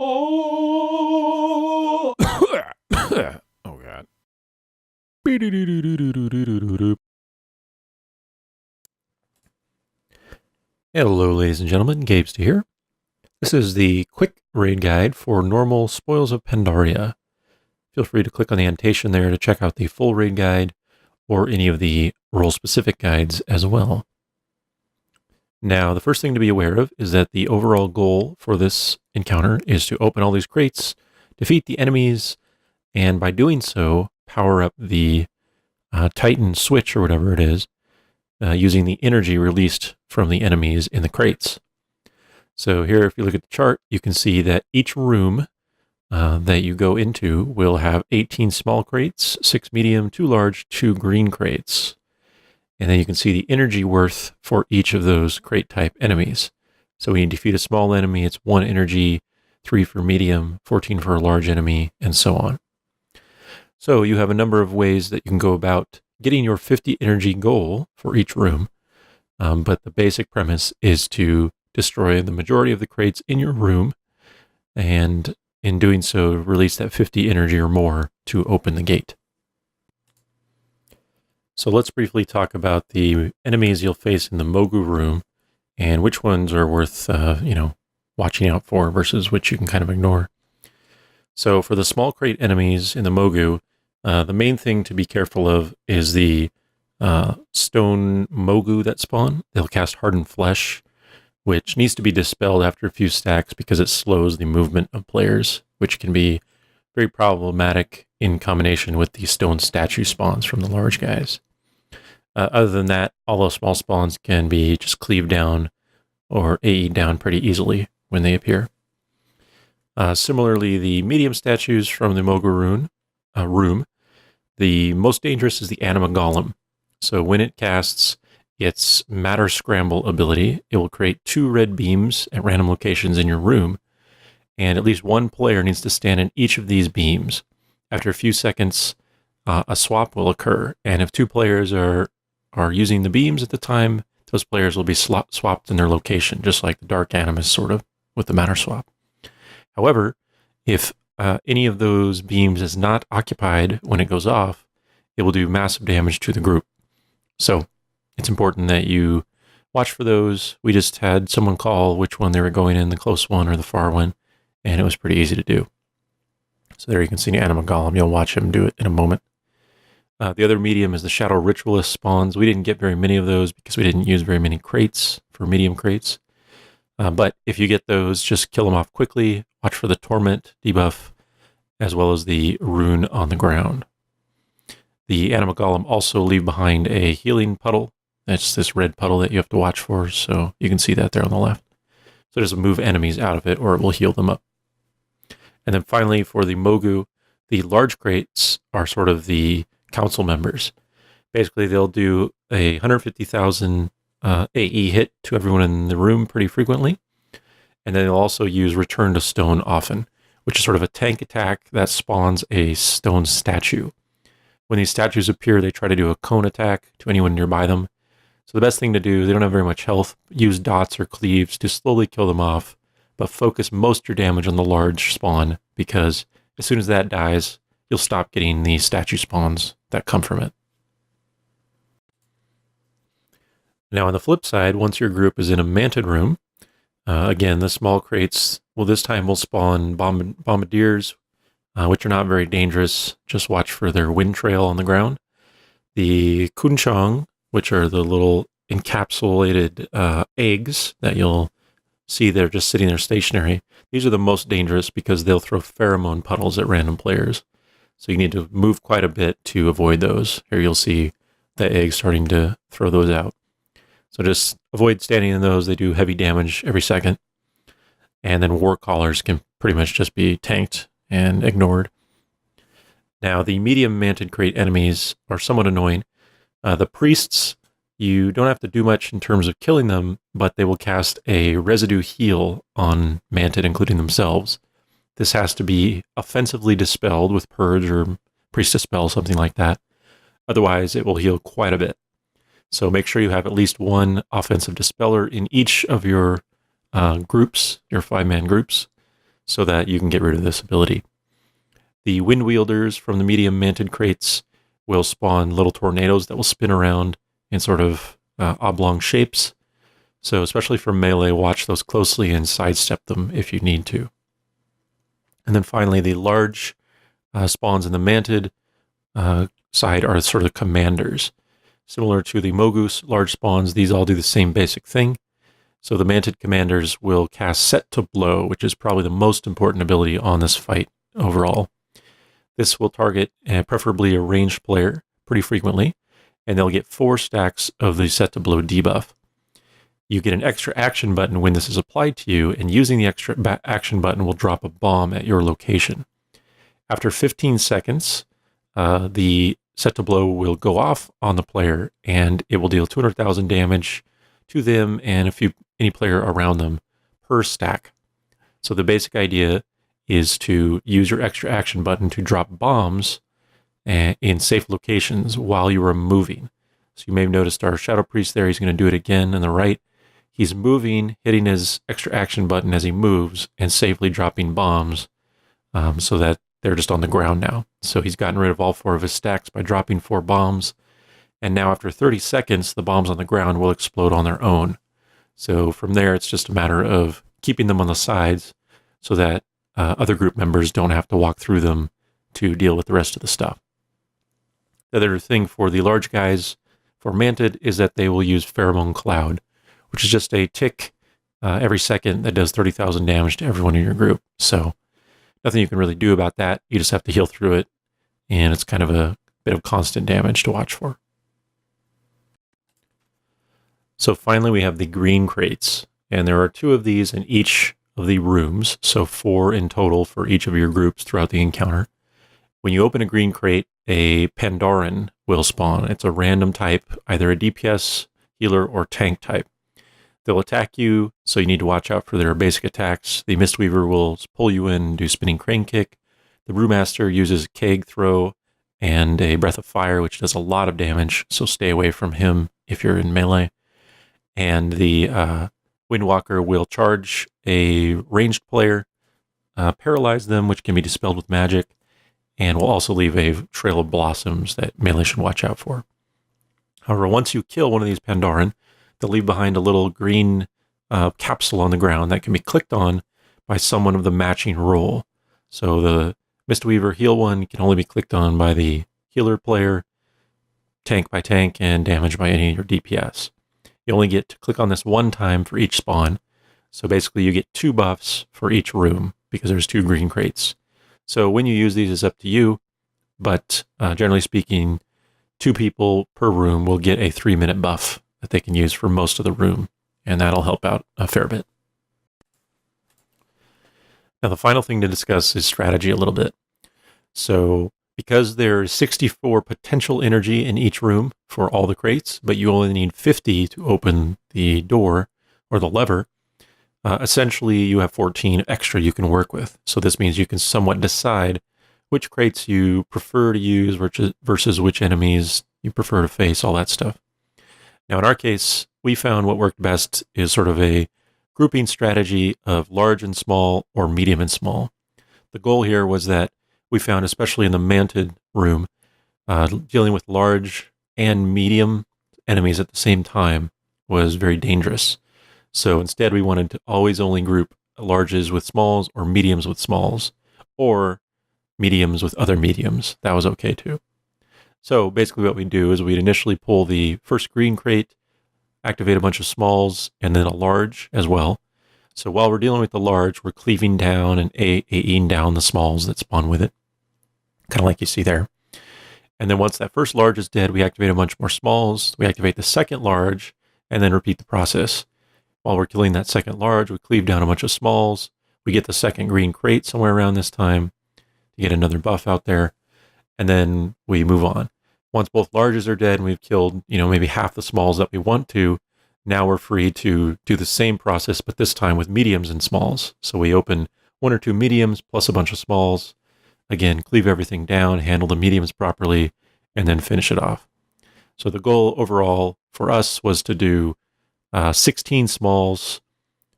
Oh, oh God. Hello, ladies and gentlemen. Gabes here. This is the quick raid guide for normal spoils of Pandaria. Feel free to click on the annotation there to check out the full raid guide or any of the role-specific guides as well. Now, the first thing to be aware of is that the overall goal for this encounter is to open all these crates, defeat the enemies, and by doing so, power up the Titan switch or whatever it is, using the energy released from the enemies in the crates. So here, if you look at the chart, you can see that each room that you go into will have 18 small crates, 6 medium, 2 large, 2 green crates. And then you can see the energy worth for each of those crate type enemies. So when you defeat a small enemy, it's 1 energy, 3 for medium, 14 for a large enemy, and so on. So you have a number of ways that you can go about getting your 50 energy goal for each room. But the basic premise is to destroy the majority of the crates in your room, and in doing so, release that 50 energy or more to open the gate. So let's briefly talk about the enemies you'll face in the Mogu room and which ones are worth, watching out for versus which you can kind of ignore. So for the small crate enemies in the Mogu, the main thing to be careful of is the stone Mogu that spawn. They'll cast Hardened Flesh, which needs to be dispelled after a few stacks because it slows the movement of players, which can be very problematic in combination with the stone statue spawns from the large guys. Other than that, all those small spawns can be just cleaved down or AE'd down pretty easily when they appear. Similarly, the medium statues from the Mogu room, the most dangerous is the Anima Golem. So when it casts its Matter Scramble ability, it will create 2 red beams at random locations in your room, and at least 1 player needs to stand in each of these beams. After a few seconds, a swap will occur, and if 2 players are using the beams at the time, those players will be swapped in their location, just like the Dark Animus sort of with the Matter Swap. However, if any of those beams is not occupied when it goes off, it will do massive damage to the group. So it's important that you watch for those. We just had someone call which one they were going in, the close one or the far one, and it was pretty easy to do. So there you can see the Anima Golem. You'll watch him do it in a moment. The other medium is the Shadow Ritualist spawns. We didn't get very many of those because we didn't use very many crates for medium crates. But if you get those, just kill them off quickly. Watch for the Torment debuff, as well as the rune on the ground. The Anima Golem also leave behind a healing puddle. That's this red puddle that you have to watch for, so you can see that there on the left. So just move enemies out of it, or it will heal them up. And then finally, for the Mogu, the large crates are sort of the council members. Basically, they'll do a 150,000 AE hit to everyone in the room pretty frequently. And then they'll also use Return to Stone often, which is sort of a tank attack that spawns a stone statue. When these statues appear, they try to do a cone attack to anyone nearby them. So the best thing to do, they don't have very much health, use dots or cleaves to slowly kill them off, but focus most of your damage on the large spawn, because as soon as that dies, you'll stop getting the statue spawns that come from it. Now on the flip side, once your group is in a Mantid room, again, the small crates, this time will spawn bombardiers, which are not very dangerous. Just watch for their wind trail on the ground. The Kunchang, which are the little encapsulated eggs that you'll see they're just sitting there stationary. These are the most dangerous because they'll throw pheromone puddles at random players. So you need to move quite a bit to avoid those. Here you'll see the eggs starting to throw those out. So just avoid standing in those. They do heavy damage every second. And then war callers can pretty much just be tanked and ignored. Now, the medium Mantid crate enemies are somewhat annoying. The priests, you don't have to do much in terms of killing them, but they will cast a residue heal on Mantid, including themselves. This has to be offensively dispelled with Purge or Priest Dispel, something like that. Otherwise, it will heal quite a bit. So make sure you have at least 1 offensive dispeller in each of your groups, your 5-man groups, so that you can get rid of this ability. The wind wielders from the medium Mantid crates will spawn little tornadoes that will spin around in sort of oblong shapes. So especially for melee, watch those closely and sidestep them if you need to. And then finally, the large spawns in the Mantid side are sort of commanders. Similar to the Mogu large spawns, these all do the same basic thing. So the Mantid commanders will cast Set to Blow, which is probably the most important ability on this fight overall. This will target preferably a ranged player pretty frequently, and they'll get 4 stacks of the Set to Blow debuff. You get an extra action button when this is applied to you, and using the extra action button will drop a bomb at your location. After 15 seconds, the Set to Blow will go off on the player, and it will deal 200,000 damage to them and any player around them per stack. So the basic idea is to use your extra action button to drop bombs in safe locations while you are moving. So you may have noticed our Shadow Priest there. He's going to do it again on the right. He's moving, hitting his extra action button as he moves, and safely dropping bombs so that they're just on the ground now. So he's gotten rid of all 4 of his stacks by dropping 4 bombs. And now after 30 seconds, the bombs on the ground will explode on their own. So from there, it's just a matter of keeping them on the sides so that other group members don't have to walk through them to deal with the rest of the stuff. The other thing for the large guys for Mantid is that they will use Pheromone Cloud, which is just a tick every second that does 30,000 damage to everyone in your group. So nothing you can really do about that. You just have to heal through it, and it's kind of a bit of constant damage to watch for. So finally, we have the green crates, and there are 2 of these in each of the rooms, so 4 in total for each of your groups throughout the encounter. When you open a green crate, a Pandarian will spawn. It's a random type, either a DPS, healer, or tank type. They'll attack you, so you need to watch out for their basic attacks. The Mistweaver will pull you in and do Spinning Crane Kick. The Brewmaster uses a Keg Throw and a Breath of Fire, which does a lot of damage, so stay away from him if you're in melee. And the Windwalker will charge a ranged player, paralyze them, which can be dispelled with magic, and will also leave a trail of blossoms that melee should watch out for. However, once you kill one of these Pandaren, they'll leave behind a little green capsule on the ground that can be clicked on by someone of the matching role. So the Mistweaver heal one can only be clicked on by the healer player, tank by tank, and damage by any of your DPS. You only get to click on this one time for each spawn. So basically you get 2 buffs for each room because there's 2 green crates. So when you use these is up to you, but generally speaking, 2 people per room will get a 3-minute buff that they can use for most of the room, and that'll help out a fair bit. Now the final thing to discuss is strategy a little bit. So because there's 64 potential energy in each room for all the crates, but you only need 50 to open the door or the lever, essentially you have 14 extra you can work with. So this means you can somewhat decide which crates you prefer to use versus which enemies you prefer to face, all that stuff. Now in our case, we found what worked best is sort of a grouping strategy of large and small or medium and small. The goal here was that we found, especially in the Mantid room, dealing with large and medium enemies at the same time was very dangerous. So instead, we wanted to always only group larges with smalls or mediums with smalls, or mediums with other mediums. That was okay too. So basically what we do is we'd initially pull the first green crate, activate a bunch of smalls, and then a large as well. So while we're dealing with the large, we're cleaving down and AEing down the smalls that spawn with it, kind of like you see there. And then once that first large is dead, we activate a bunch more smalls, we activate the second large, and then repeat the process. While we're killing that second large, we cleave down a bunch of smalls, we get the second green crate somewhere around this time to get another buff out there, and then we move on. Once both larges are dead and we've killed, maybe half the smalls that we want to, now we're free to do the same process, but this time with mediums and smalls. So we open 1 or 2 mediums plus a bunch of smalls. Again, cleave everything down, handle the mediums properly, and then finish it off. So the goal overall for us was to do 16 smalls,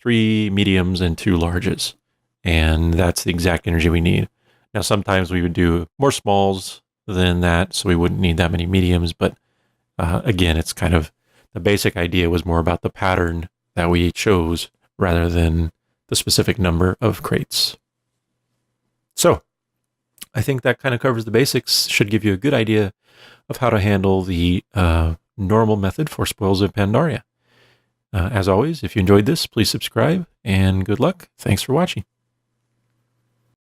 3 mediums, and 2 larges. and that's the exact energy we need. Now, sometimes we would do more smalls than that, so we wouldn't need that many mediums, but again, it's kind of the basic idea was more about the pattern that we chose rather than the specific number of crates. So I think that kind of covers the basics, should give you a good idea of how to handle the normal method for spoils of Pandaria. As always, if you enjoyed this, please subscribe, and good luck. Thanks for watching.